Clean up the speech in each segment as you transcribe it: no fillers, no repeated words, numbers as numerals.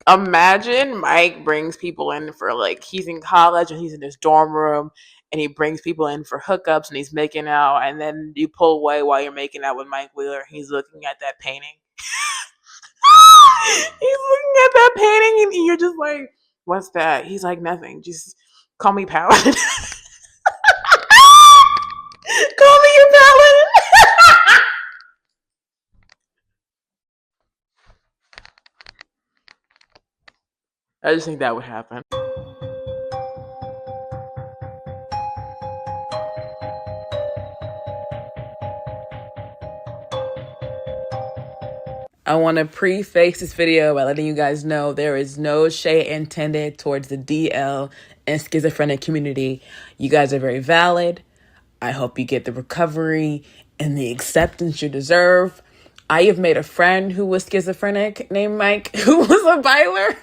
Imagine Mike brings people in for like he's in college and he's in his dorm room and he brings people in for hookups and he's making out and then you pull away while you're making out with Mike Wheeler. He's looking at that painting. He's looking at that painting and you're just like, what's that? He's like, nothing. Just call me Paladin. Call me your Paladin. I just think that would happen. I want to preface this video by letting you guys know there is no shade intended towards the DL and schizophrenic community. You guys are very valid. I hope you get the recovery and the acceptance you deserve. I have made a friend who was schizophrenic named Mike, who was a biler.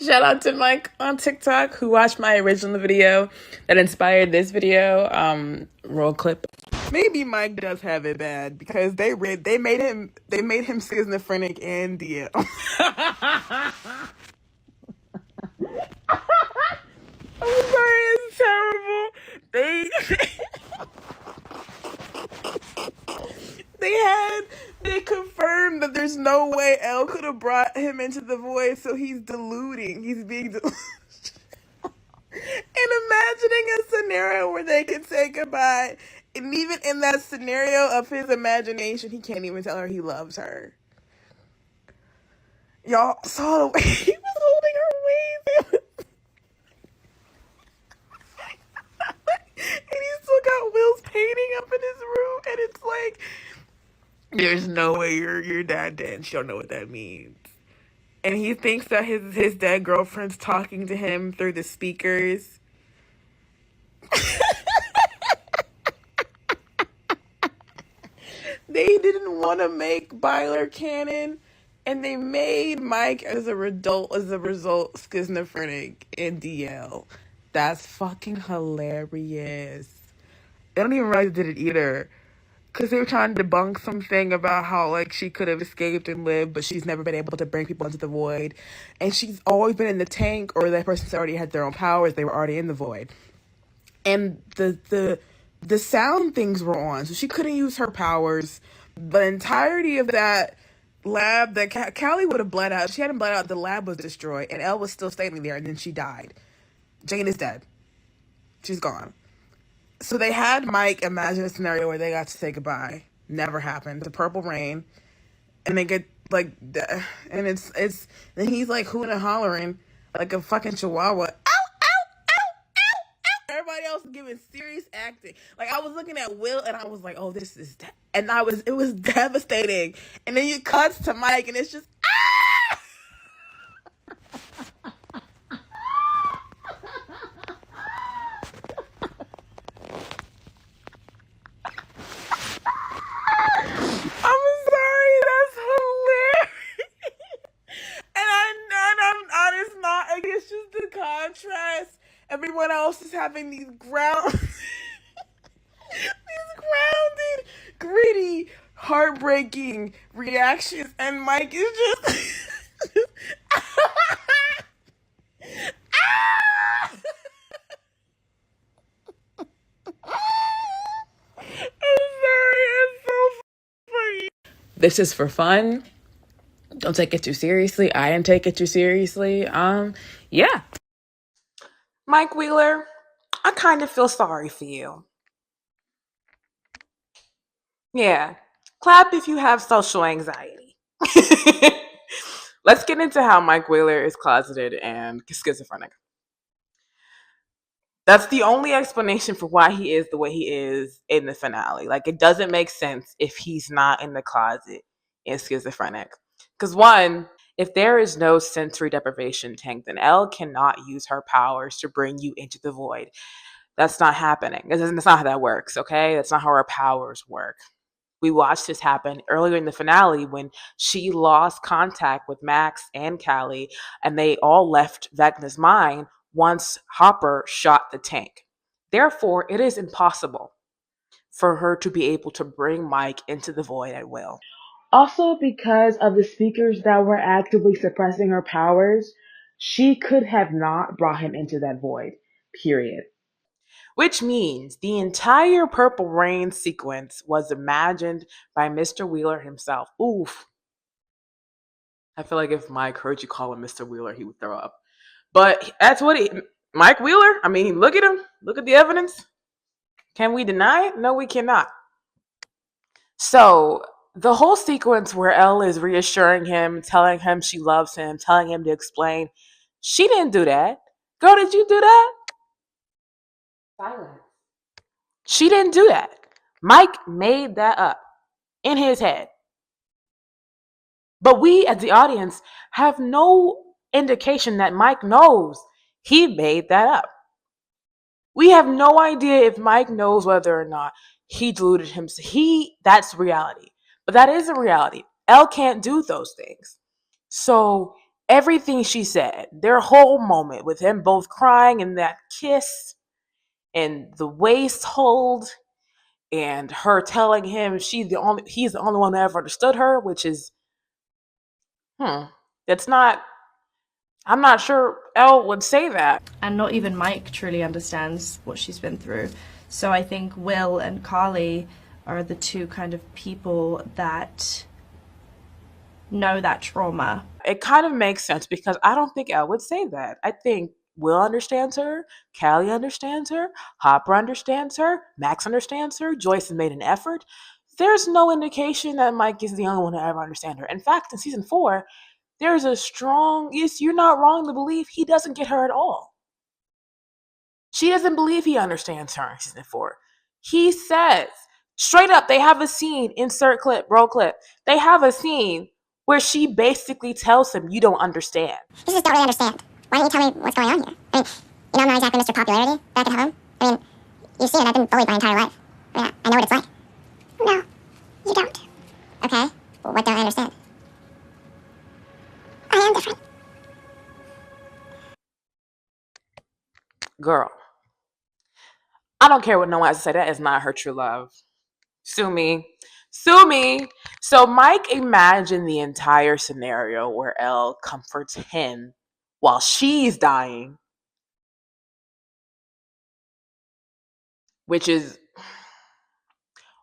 Shout out to Mike on TikTok, who watched my original video that inspired this video. Roll clip. Maybe Mike does have it bad because they made him schizophrenic and DL. I'm sorry, it's terrible. They confirmed that there's no way Elle could have brought him into the void, so he's deluding. He's being deluded. And imagining a scenario where they could say goodbye, and even in that scenario of his imagination, he can't even tell her he loves her. Y'all saw the way he was holding her waist. And he still got Will's painting up in his room, and it's like, there's no way your dad dead. She don't know what that means. And he thinks that his dead girlfriend's talking to him through the speakers. They didn't want to make Byler canon, and they made Mike as a result schizophrenic in DL. That's fucking hilarious. They don't even realize they did it either. Because they were trying to debunk something about how, like, she could have escaped and lived, but she's never been able to bring people into the void. And she's always been in the tank, or that person's already had their own powers. They were already in the void. And the sound things were on, so she couldn't use her powers. The entirety of that lab that Callie would have bled out. If she hadn't bled out, the lab was destroyed, and Elle was still standing there, and then she died. Jane is dead. She's gone. So they had Mike imagine a scenario where they got to say goodbye. Never happened. The purple rain. And they get like, and it's, and he's like hooting and hollering like a fucking chihuahua. Ow, ow, ow, ow, ow. Everybody else is giving serious acting. Like I was looking at Will and I was like, oh, this is, and it was devastating. And then you cuts to Mike and it's just, contrast. Everyone else is having these grounded, gritty, heartbreaking reactions, and Mike is just. I'm sorry, it's so funny. This is for fun. Don't take it too seriously. I didn't take it too seriously. Yeah. Mike Wheeler, I kind of feel sorry for you. Yeah. Clap if you have social anxiety. Let's get into how Mike Wheeler is closeted and schizophrenic. That's the only explanation for why he is the way he is in the finale. Like, it doesn't make sense if he's not in the closet and schizophrenic. Because one, if there is no sensory deprivation tank, then Elle cannot use her powers to bring you into the void. That's not happening. That's not how that works, okay? That's not how her powers work. We watched this happen earlier in the finale when she lost contact with Max and Callie, and they all left Vecna's mind once Hopper shot the tank. Therefore, it is impossible for her to be able to bring Mike into the void at will. Also, because of the speakers that were actively suppressing her powers, she could have not brought him into that void. Period. Which means the entire Purple Rain sequence was imagined by Mr. Wheeler himself. Oof. I feel like if Mike heard you call him Mr. Wheeler, he would throw up. But that's what Mike Wheeler, I mean, look at him. Look at the evidence. Can we deny it? No, we cannot. So the whole sequence where Elle is reassuring him, telling him she loves him, telling him to explain, she didn't do that. Girl, did you do that? Silence. She didn't do that. Mike made that up in his head. But we, as the audience, have no indication that Mike knows he made that up. We have no idea if Mike knows whether or not he deluded himself. That's reality. But that isn't reality. Elle can't do those things. So everything she said, their whole moment with him both crying and that kiss and the waist hold and her telling him he's the only one who ever understood her, which is that's not, I'm not sure Elle would say that. And not even Mike truly understands what she's been through. So I think Will and Carly are the two kind of people that know that trauma. It kind of makes sense because I don't think Elle would say that. I think Will understands her, Callie understands her, Hopper understands her, Max understands her, Joyce has made an effort. There's no indication that Mike is the only one to ever understand her. In fact, in season 4, there's a strong, yes, you're not wrong to believe he doesn't get her at all. She doesn't believe he understands her in season 4. He says, straight up, they have a scene, insert clip, roll clip. They have a scene where she basically tells him, you don't understand. You just don't really understand. Why don't you tell me what's going on here? I mean, I'm not exactly Mr. Popularity back at home. I mean, you see it, I've been bullied my entire life. I mean, I know what it's like. No, you don't. Okay, well, what don't I understand? I am different. Girl, I don't care what no one has to say. That is not her true love. Sue me. Sue me. So Mike imagined the entire scenario where Elle comforts him while she's dying. Which is,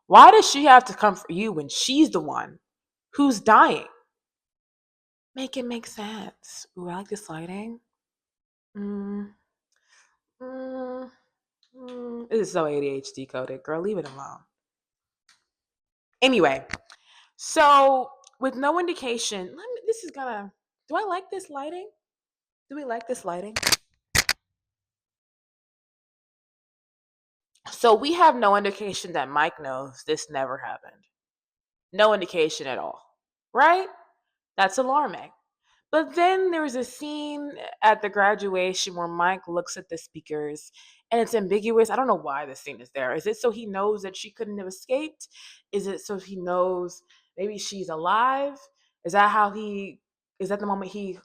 why does she have to comfort you when she's the one who's dying? Make it make sense. Ooh, I like this lighting. This is so ADHD coded. Girl, leave it alone. Anyway, so with no indication, do I like this lighting? Do we like this lighting? So we have no indication that Mike knows this never happened. No indication at all, right? That's alarming. But then there's a scene at the graduation where Mike looks at the speakers and it's ambiguous. I don't know why this scene is there. Is it so he knows that she couldn't have escaped? Is it so he knows maybe she's alive? Is that the moment he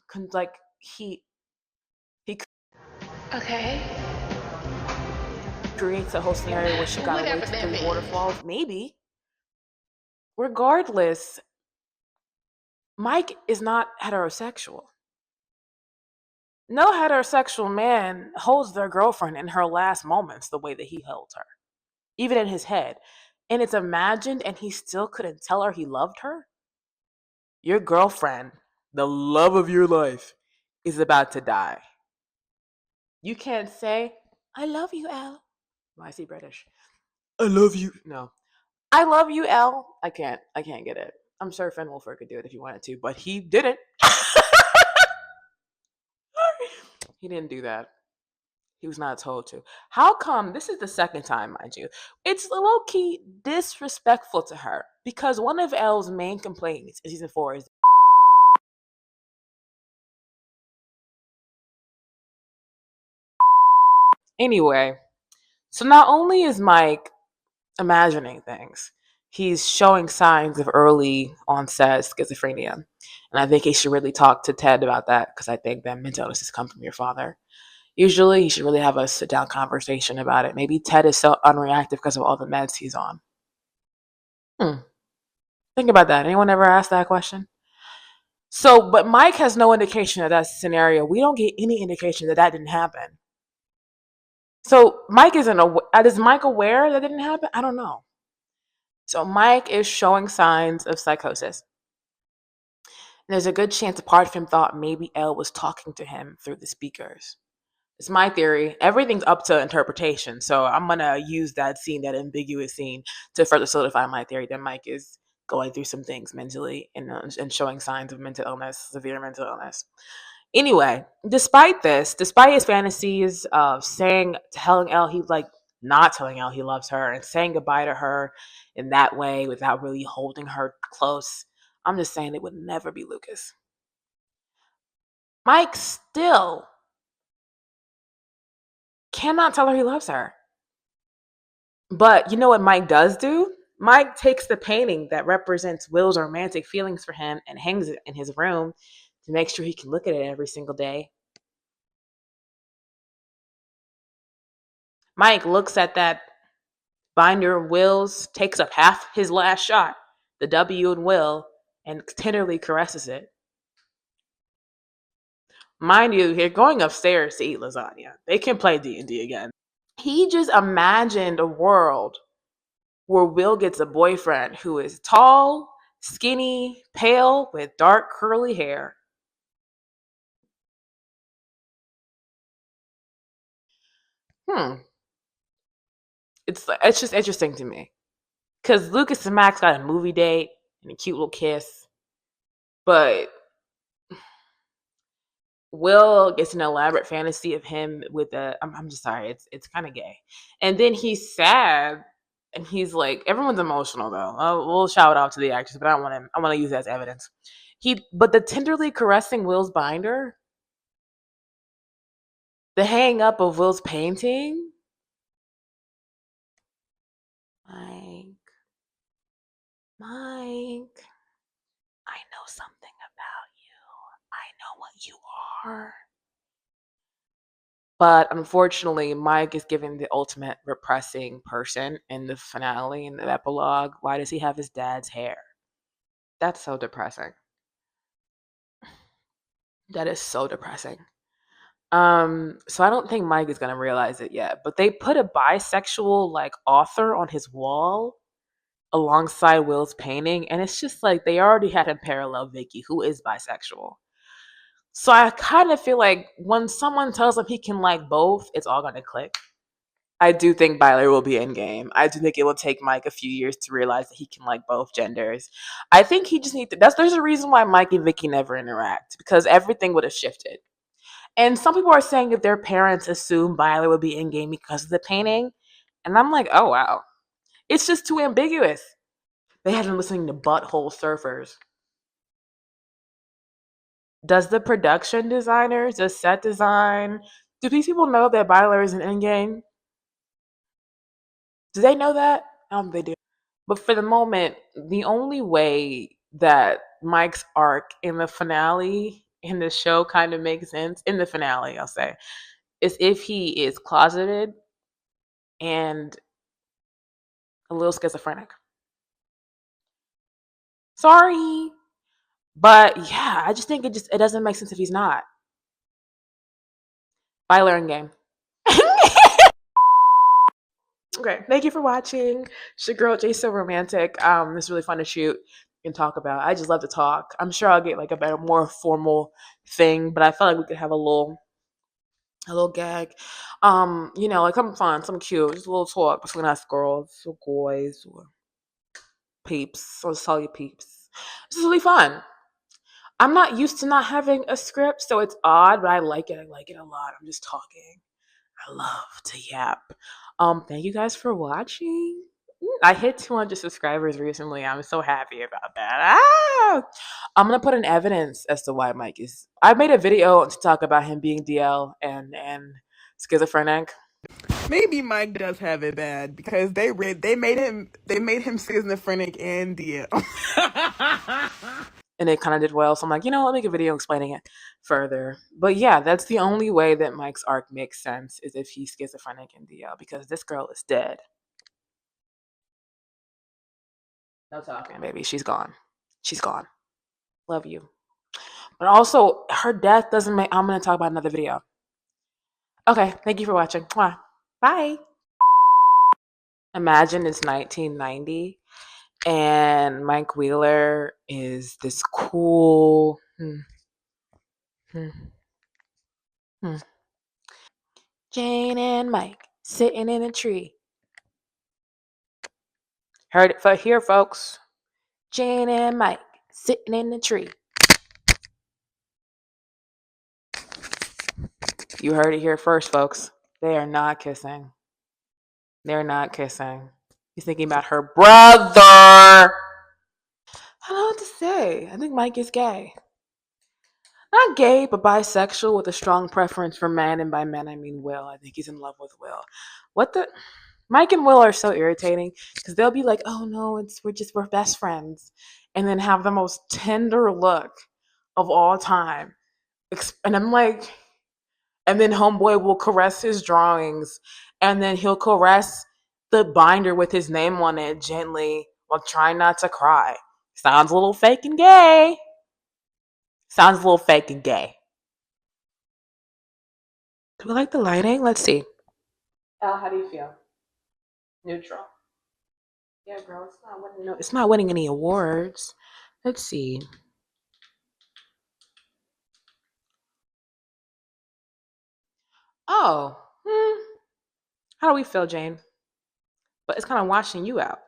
Okay. creates a whole scenario where she got away Whatever to that 3 means. waterfalls? Maybe. Regardless, Mike is not heterosexual. No heterosexual man holds their girlfriend in her last moments the way that he held her, even in his head. And it's imagined, and he still couldn't tell her he loved her. Your girlfriend, the love of your life, is about to die. You can't say, I love you, Elle. Why is he British? I love you. No. I love you, Elle. I can't get it. I'm sure Finn Wolford could do it if he wanted to, but he didn't. He didn't do that. He was not told to. How come this is the second time, mind you? It's low key disrespectful to her because one of Elle's main complaints in season 4 is anyway. So not only is Mike imagining things, he's showing signs of early onset schizophrenia, and I think he should really talk to Ted about that because I think that mental illnesses come from your father. Usually, he should really have a sit-down conversation about it. Maybe Ted is so unreactive because of all the meds he's on. Think about that. Anyone ever asked that question? So, but Mike has no indication of that scenario. We don't get any indication that that didn't happen. So Mike isn't aware. Is Mike aware that didn't happen? I don't know. So Mike is showing signs of psychosis. And there's a good chance a part of him thought maybe Elle was talking to him through the speakers. It's my theory. Everything's up to interpretation. So I'm going to use that scene, that ambiguous scene, to further solidify my theory that Mike is going through some things mentally and showing signs of mental illness, severe mental illness. Anyway, despite his fantasies of telling Elle not telling Elle he loves her and saying goodbye to her in that way without really holding her close, I'm just saying it would never be Lucas. Mike still cannot tell her he loves her. But you know what Mike does do? Mike takes the painting that represents Will's romantic feelings for him and hangs it in his room to make sure he can look at it every single day. Mike looks at that binder of Will's, takes up half his last shot, the W in Will, and tenderly caresses it. Mind you, they're going upstairs to eat lasagna. They can play D&D again. He just imagined a world where Will gets a boyfriend who is tall, skinny, pale, with dark curly hair. It's just interesting to me. Because Lucas and Max got a movie date and a cute little kiss. But Will gets an elaborate fantasy of him with I'm just sorry, it's kind of gay. And then he's sad and he's like, everyone's emotional though. We'll shout out to the actors, but I want to use that as evidence. But the tenderly caressing Will's binder, the hang up of Will's painting, Mike, I know something about you. I know what you are. But unfortunately, Mike is given the ultimate repressing person in the finale, in the epilogue. Why does he have his dad's hair? That's so depressing. That is so depressing. So I don't think Mike is gonna realize it yet. But they put a bisexual author on his wall alongside Will's painting, and it's just like they already had him parallel Vicky, who is bisexual. So I kind of feel like when someone tells him he can like both, it's all gonna click. I do think Byler will be in game. I do think it will take Mike a few years to realize that he can like both genders. I think he just needs to. There's a reason why Mike and Vicky never interact, because everything would have shifted. And some people are saying that their parents assume Byler would be in game because of the painting, and I'm like, oh wow, it's just too ambiguous. They have been listening to Butthole Surfers. Does the production designers, the set design, do these people know that Byler is an endgame? Do they know that? I don't think they do. But for the moment, the only way that Mike's arc in the finale in the show kind of makes sense, in the finale, I'll say, is if he is closeted and a little schizophrenic. Sorry. But yeah, I just think it doesn't make sense if he's not. Byler in game. Okay, thank you for watching. It's your girl jaysromantic. It's really fun to shoot and talk about. I just love to talk. I'm sure I'll get like a better, more formal thing, but I felt like we could have a little gag. Like something fun, something cute, just a little talk between us girls or boys or peeps. I'll just tell you peeps. This is really fun. I'm not used to not having a script, so it's odd, but I like it. I like it a lot. I'm just talking. I love to yap. Thank you guys for watching. I hit 200 subscribers recently. I'm so happy about that. I'm gonna put in evidence as to why Mike is. I made a video to talk about him being DL and schizophrenic. Maybe Mike does have it bad because they made him schizophrenic and DL. And it kind of did well. So I'm like, I'll make a video explaining it further. But yeah, that's the only way that Mike's arc makes sense, is if he's schizophrenic and DL, because this girl is dead. No talking, baby. She's gone. She's gone. Love you. But also, her death doesn't make. I'm going to talk about another video. Okay. Thank you for watching. Mwah. Bye. Imagine it's 1990 and Mike Wheeler is this cool. Jane and Mike sitting in a tree. Heard it for here, folks. Jane and Mike sitting in the tree. You heard it here first, folks. They are not kissing. They're not kissing. He's thinking about her brother. I don't know what to say. I think Mike is gay. Not gay, but bisexual with a strong preference for men. And by men, I mean Will. I think he's in love with Will. What the? Mike and Will are so irritating because they'll be like, "Oh no, we're best friends," and then have the most tender look of all time. And I'm like, and then homeboy will caress his drawings, and then he'll caress the binder with his name on it gently while trying not to cry. Sounds a little fake and gay. Sounds a little fake and gay. Do we like the lighting? Let's see. Elle, how do you feel? Neutral. Yeah, girl, it's not winning. No, it's not winning any awards. Let's see. Oh, how do we feel, Jane? But it's kind of washing you out.